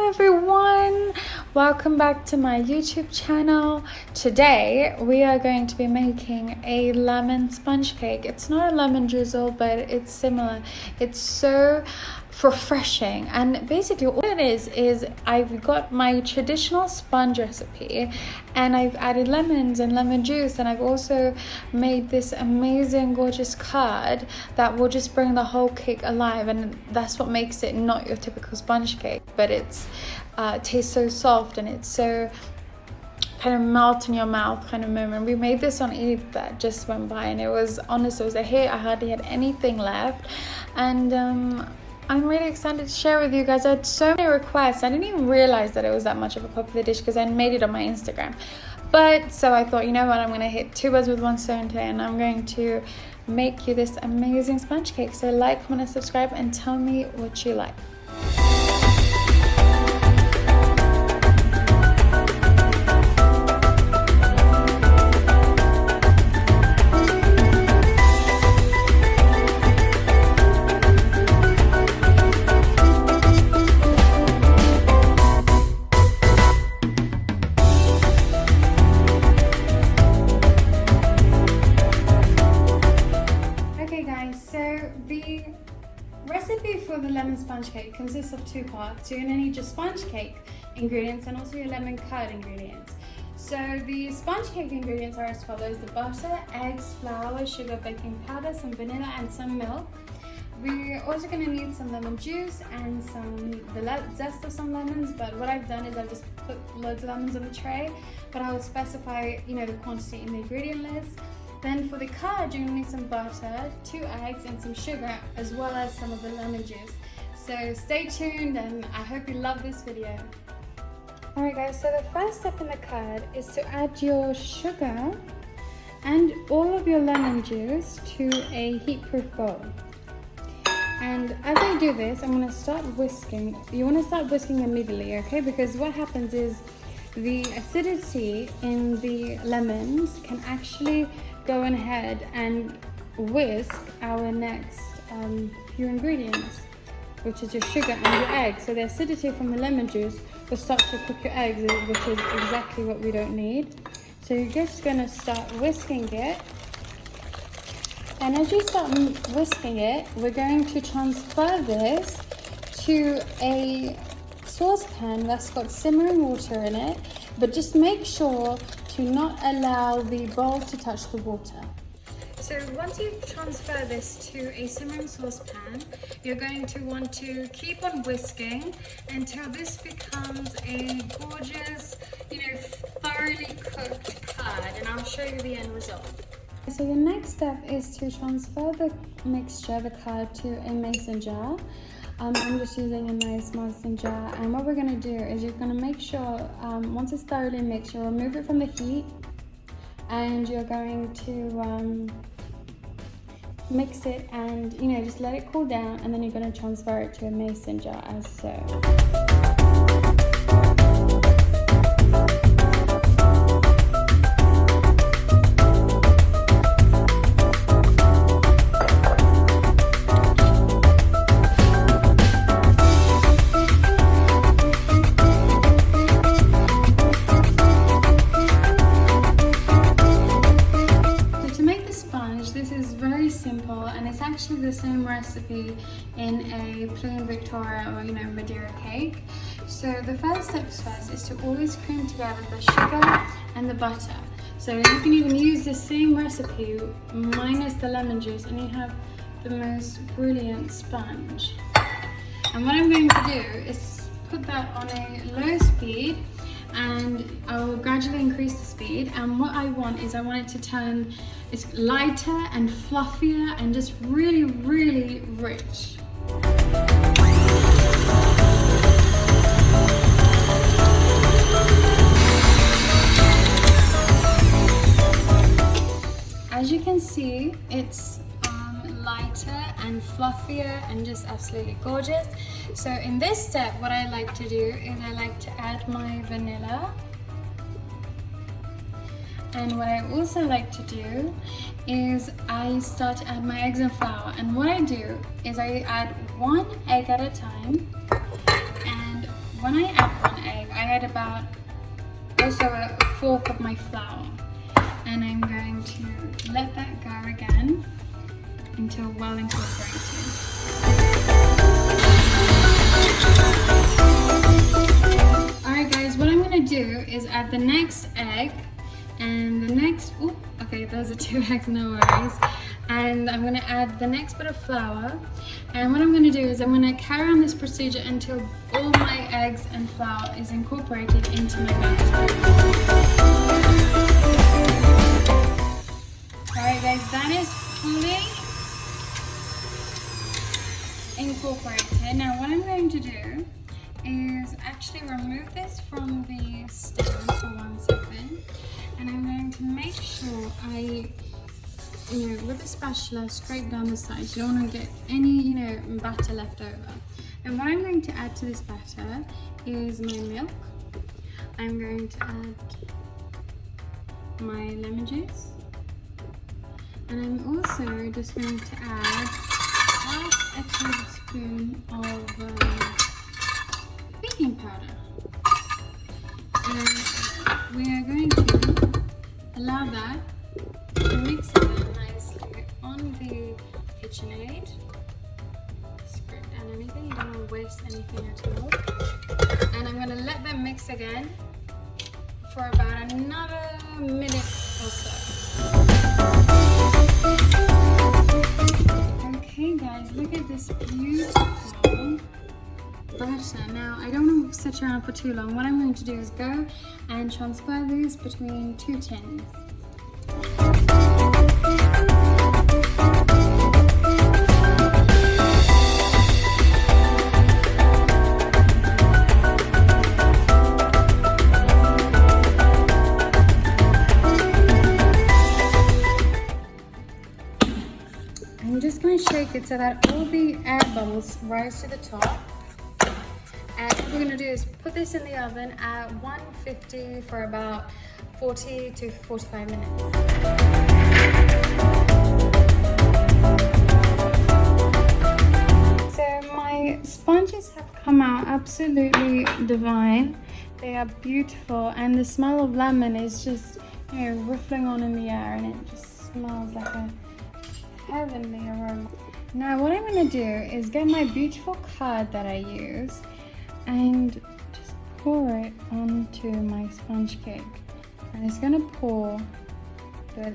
Hello everyone, welcome back to my YouTube channel. Today we are going to be making a lemon sponge cake. It's not a lemon drizzle, but it's similar. It's so refreshing, and basically all it is I've got my traditional sponge recipe and I've added lemons and lemon juice, and I've also made this amazing gorgeous curd that will just bring the whole cake alive, and that's what makes it not your typical sponge cake, but it tastes so soft and it's so kind of melt in your mouth kind of moment. We made this on Eid that just went by, and it was honest, it was a hit. I hardly had anything left, and I'm really excited to share with you guys. I had so many requests. I didn't even realize that it was that much of a popular dish because I made it on my Instagram. But so I thought, you know what, I'm going to hit two birds with one stone today, and I'm going to make you this amazing sponge cake. So like, comment, and subscribe, and tell me what you like. The recipe for the lemon sponge cake consists of two parts. You're going to need your sponge cake ingredients and also your lemon curd ingredients. So the sponge cake ingredients are as follows: the butter, eggs, flour, sugar, baking powder, some vanilla and some milk. We're also going to need some lemon juice and the zest of some lemons, but what I've done is I've just put loads of lemons on the tray, but I will specify, the quantity in the ingredient list. Then for the curd, you're going to need some butter, 2 eggs and some sugar, as well as some of the lemon juice. So stay tuned, and I hope you love this video. Alright guys, so the first step in the curd is to add your sugar and all of your lemon juice to a heat-proof bowl. And as I do this, I'm going to start whisking. You want to start whisking immediately, okay? Because what happens is the acidity in the lemons can actually go ahead and whisk our next few ingredients, which is your sugar and your eggs. So the acidity from the lemon juice will start to cook your eggs, which is exactly what we don't need. So you're just going to start whisking it, and as you start whisking it, we're going to transfer this to a saucepan that's got simmering water in it, but just make sure to not allow the bowl to touch the water. So once you transfer this to a simmering saucepan, you're going to want to keep on whisking until this becomes a gorgeous, thoroughly cooked curd, and I'll show you the end result. So the next step is to transfer the mixture, the curd, to a mason jar. I'm just using a nice mason jar, and what we're going to do is you're going to make sure, once it's thoroughly mixed, you'll remove it from the heat, and you're going to mix it and just let it cool down, and then you're going to transfer it to a mason jar as so. Simple, and it's actually the same recipe in a plain Victoria or Madeira cake. So the first steps first is to always cream together the sugar and the butter. So you can even use the same recipe minus the lemon juice, and you have the most brilliant sponge. And what I'm going to do is put that on a low speed, and I will gradually increase the speed, and what I want it to turn lighter and fluffier and just really, really rich. As you can see, it's lighter and fluffier and just absolutely gorgeous. So in this step, what I like to do is I like to add my vanilla, and what I also like to do is I start to add my eggs and flour, and what I do is I add 1 egg at a time, and when I add 1 egg, I add about also a 1/4 of my flour. And I'm going to let that go again until well incorporated. Alright guys, what I'm going to do is add the next egg and the next, oh, okay, those are 2 eggs, no worries. And I'm going to add the next bit of flour. And what I'm going to do is I'm going to carry on this procedure until all my eggs and flour is incorporated into my batter. Alright guys, that is fully incorporated. Now what I'm going to do is actually remove this from the stem for 1 second, and I'm going to make sure I, with the spatula, scrape down the sides. You don't want to get any, batter left over. And what I'm going to add to this batter is my milk. I'm going to add my lemon juice, and I'm also just going to add 1/2 tablespoon of baking powder, and we are going to allow that to mix it in nicely on the KitchenAid. Scrape down anything, you don't want to waste anything at all. And I'm going to let them mix again for about another minute or so. Okay guys, look at this beautiful batter. Now I don't want to sit around for too long. What I'm going to do is go and transfer these between 2 tins. I'm just going to shake it so that all the air bubbles rise to the top. And what we're going to do is put this in the oven at 150 for about 40 to 45 minutes. So my sponges have come out absolutely divine. They are beautiful, and the smell of lemon is just, riffling on in the air, and it just smells like a heavenly aroma. Now what I'm going to do is get my beautiful curd that I use and just pour it onto my sponge cake. And it's going to pour, but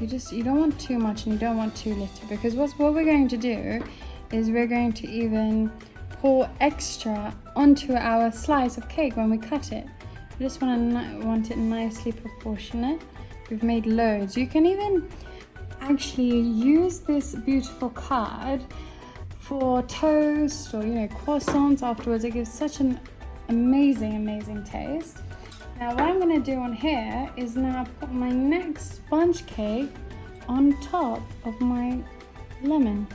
you don't want too much and you don't want too little, because what we're going to do is we're going to even pour extra onto our slice of cake when we cut it. We just want it nicely proportionate. We've made loads. You can even actually use this beautiful curd for toast or croissants afterwards. It gives such an amazing taste. Now what I'm going to do on here is now put my next sponge cake on top of my lemon,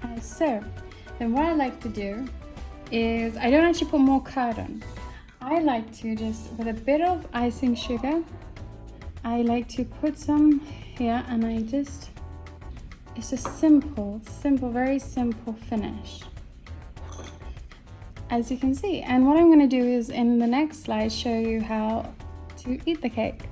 as so. Then what I like to do is, I don't actually put more curd on. I like to just, with a bit of icing sugar, I like to put some here, and it's a simple, very simple finish, as you can see. And what I'm going to do is in the next slide show you how to eat the cake.